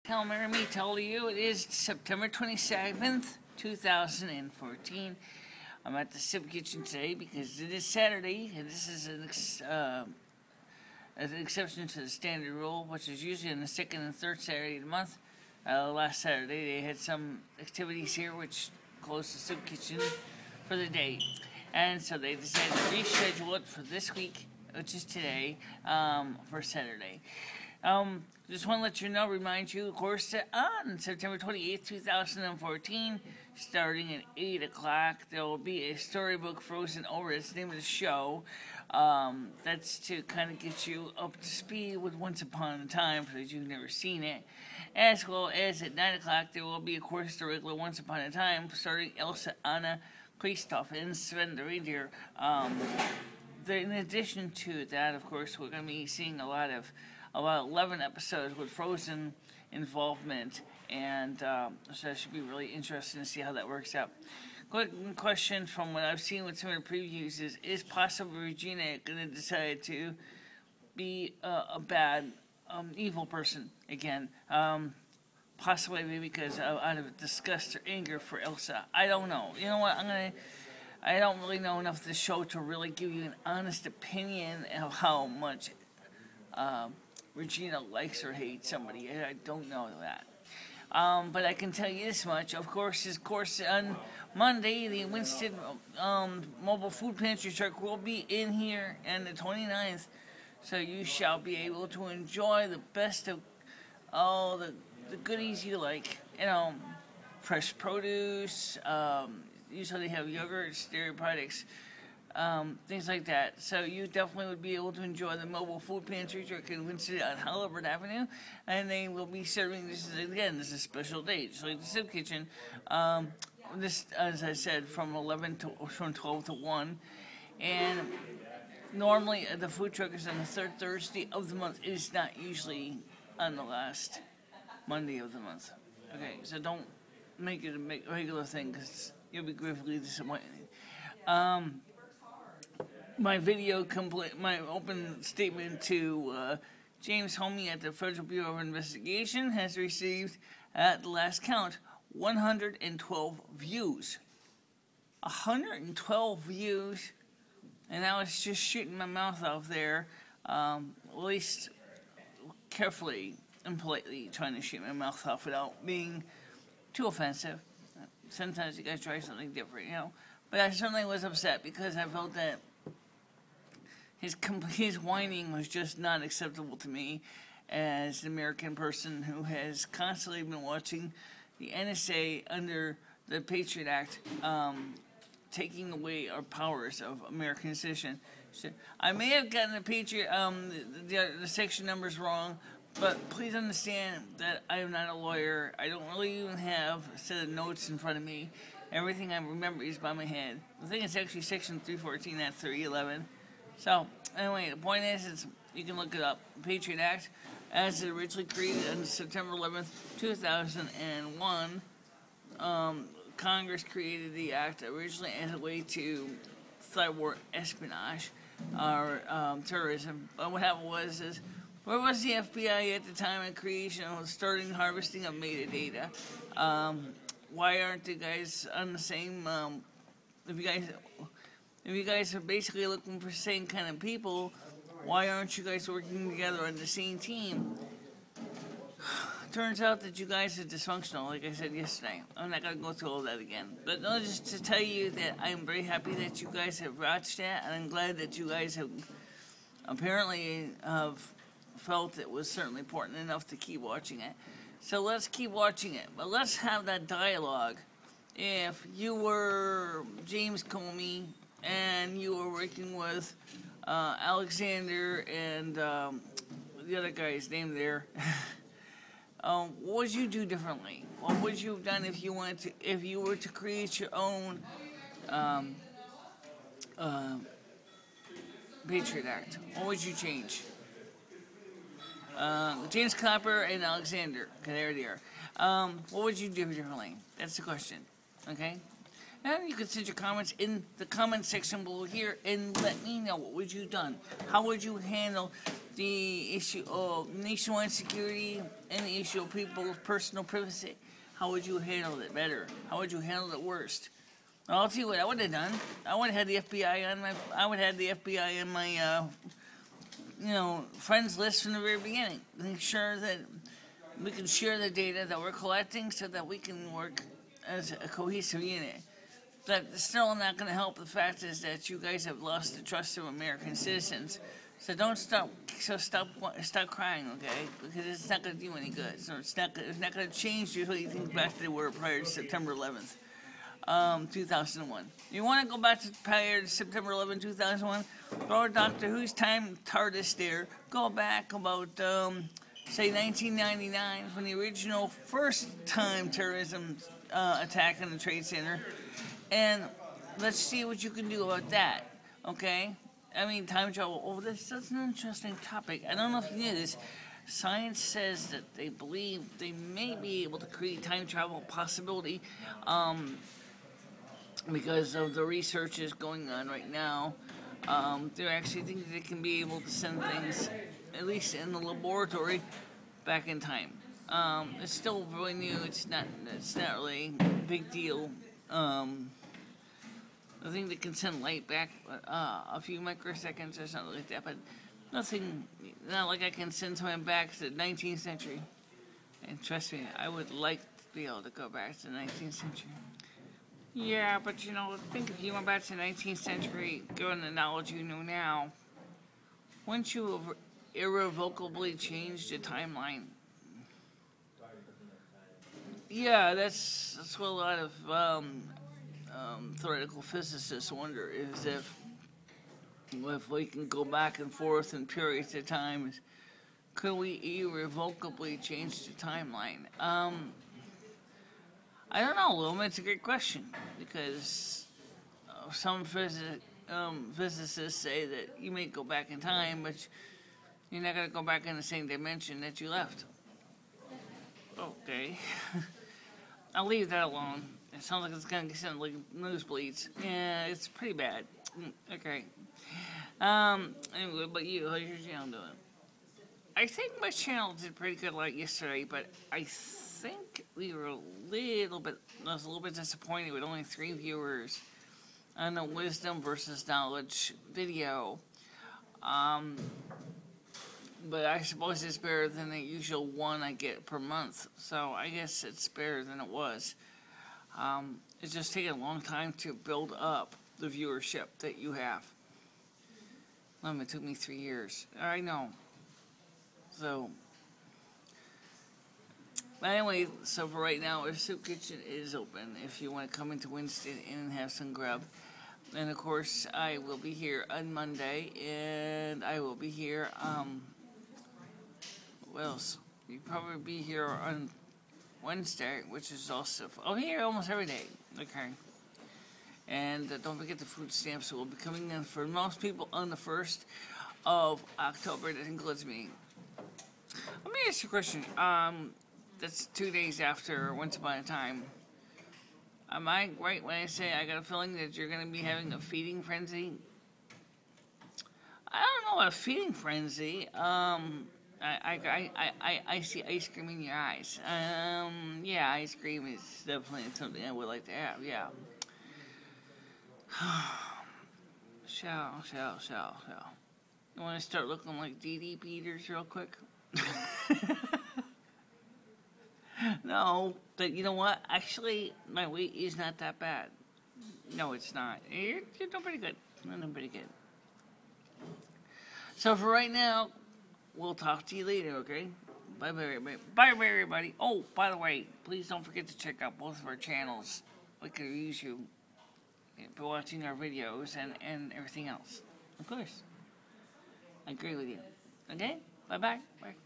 Calendar me tell you it is September 27th, 2014. I'm at the Soup Kitchen today because it is Saturday, and this is an exception to the standard rule, which is usually on the second and third Saturday of the month. Last Saturday they had some activities here which closed the Soup Kitchen for the day, and so they decided to reschedule it for this week, which is today, for Saturday. Just want to let you know, remind you, of course, that on September 28th, 2014, starting at 8 o'clock, there will be a storybook Frozen Over. It's the name of the show. That's to kind of get you up to speed with Once Upon a Time, because you've never seen it. As well as at 9 o'clock, there will be, of course, the regular Once Upon a Time, starting Elsa, Anna, Kristoff, and Sven the reindeer. In addition to that, of course, we're going to be seeing a lot of about 11 episodes with Frozen involvement, and so that should be really interesting to see how that works out. Quick question from what I've seen with some of the previews is possibly Regina going to decide to be a bad, evil person again? Possibly maybe because out of disgust or anger for Elsa. I don't know. You know what? I don't really know enough of the show to really give you an honest opinion of how much Regina likes or hates somebody. I don't know that. But I can tell you this much. Of course, on Monday, the Winston mobile food pantry truck will be in here on the 29th. So you shall be able to enjoy the best of all the goodies you like. You know, fresh produce. Usually they have yogurt, dairy products. Things like that. So you definitely would be able to enjoy the mobile food pantry truck in Winston on Halliburton Avenue, and they will be serving this is a special date. So like the Soup Kitchen, this, as I said, from 12 to 1, and normally the food truck is on the third Thursday of the month. It is not usually on the last Monday of the month. Okay, so don't make it a regular thing because you'll be gravely disappointed. My my open statement to James Homey at the Federal Bureau of Investigation has received, at the last count, 112 views. 112 views, and I was just shooting my mouth off there, at least carefully and politely trying to shoot my mouth off without being too offensive. Sometimes you guys try something different, you know. But I certainly was upset because I felt that his whining was just not acceptable to me as an American person who has constantly been watching the NSA under the Patriot Act taking away our powers of American citizen. So I may have gotten the Patriot the section numbers wrong, but please understand that I am not a lawyer. I don't really even have a set of notes in front of me. Everything I remember is by my head. I think it's actually section 314, not 311. So, anyway, the point is you can look it up. Patriot Act, as it originally created on September 11th, 2001, Congress created the act originally as a way to thwart espionage or terrorism. But what happened was, where was the FBI at the time of creation of starting harvesting of metadata? Why aren't you guys on the same, if you guys are basically looking for the same kind of people, why aren't you guys working together on the same team? Turns out that you guys are dysfunctional, like I said yesterday. I'm not going to go through all that again. But no, just to tell you that I'm very happy that you guys have watched that, and I'm glad that you guys have apparently felt it was certainly important enough to keep watching it. So let's keep watching it. But let's have that dialogue. If you were James Comey and you were working with Alexander and the other guy's name there, what would you do differently? What would you have done if you were to create your own Patriot Act? What would you change? James Clapper and Alexander, okay, there they are. What would you do differently? That's the question, okay? And you can send your comments in the comment section below here and let me know what would you have done. How would you handle the issue of nationwide security and the issue of people's personal privacy. How would you handle it better? How would you handle it worst? I'll tell you what I would have done. I would have had the FBI on my friends list from the very beginning. Make sure that we can share the data that we're collecting so that we can work as a cohesive unit. That's still not going to help. The fact is that you guys have lost the trust of American citizens. So stop crying, okay? Because it's not going to do any good. So it's not going to change you so you think back to they were prior to September 11th, 2001. You want to go back to prior to September 11th, 2001? Go to Doctor Who's time TARDIS there. Go back about, say, 1999, when the original first-time terrorism attack on the Trade Center. And let's see what you can do about that, okay? I mean, time travel. Oh, that's an interesting topic. I don't know if you knew this. Science says that they believe they may be able to create time travel possibility because of the research is going on right now. They actually think they can be able to send things, at least in the laboratory, back in time. It's still really new. It's not really a big deal. I think they can send light back a few microseconds or something like that, but nothing, not like I can send someone back to the 19th century. And trust me, I would like to be able to go back to the 19th century. Yeah, but think if you went back to the 19th century, given the knowledge you know now, wouldn't you have irrevocably changed the timeline? Yeah, that's what a lot of theoretical physicists wonder, is if we can go back and forth in periods of time, could we irrevocably change the timeline? I don't know, Luma. It's a great question, because some physicists say that you may go back in time, but you're not going to go back in the same dimension that you left. Okay. I'll leave that alone. It sounds like it's going to get like nosebleeds. Yeah, it's pretty bad. Okay. Anyway, but you, how's your channel doing? I think my channel did pretty good like yesterday, but I think we were I was a little bit disappointed with only 3 viewers on the wisdom versus knowledge video. But I suppose it's better than the usual one I get per month, so I guess it's better than it was. It's just taken a long time to build up the viewership that you have. It took me 3 years. I know. So, but anyway, so for right now, our soup kitchen is open if you want to come into Winston and have some grub. And of course, I will be here on Monday, and I will be here, what else? You'll probably be here on Wednesday, which is also, I'll be here almost every day, okay? And don't forget the food stamps will be coming in for most people on the 1st of October. That includes me. Let me ask you a question. That's 2 days after Once Upon a Time. Am I right when I say I got a feeling that you're going to be having a feeding frenzy? I don't know about a feeding frenzy. I see ice cream in your eyes. Yeah, ice cream is definitely something I would like to have, yeah. Shall. You want to start looking like DD Peters real quick? No, but you know what? Actually, my weight is not that bad. No, it's not. You're doing pretty good. I'm doing pretty good. So for right now, we'll talk to you later, okay? Bye, everybody. Bye, everybody. Oh, by the way, please don't forget to check out both of our channels. We could use you for watching our videos and everything else. Of course. I agree with you. Okay? Bye-bye. Bye.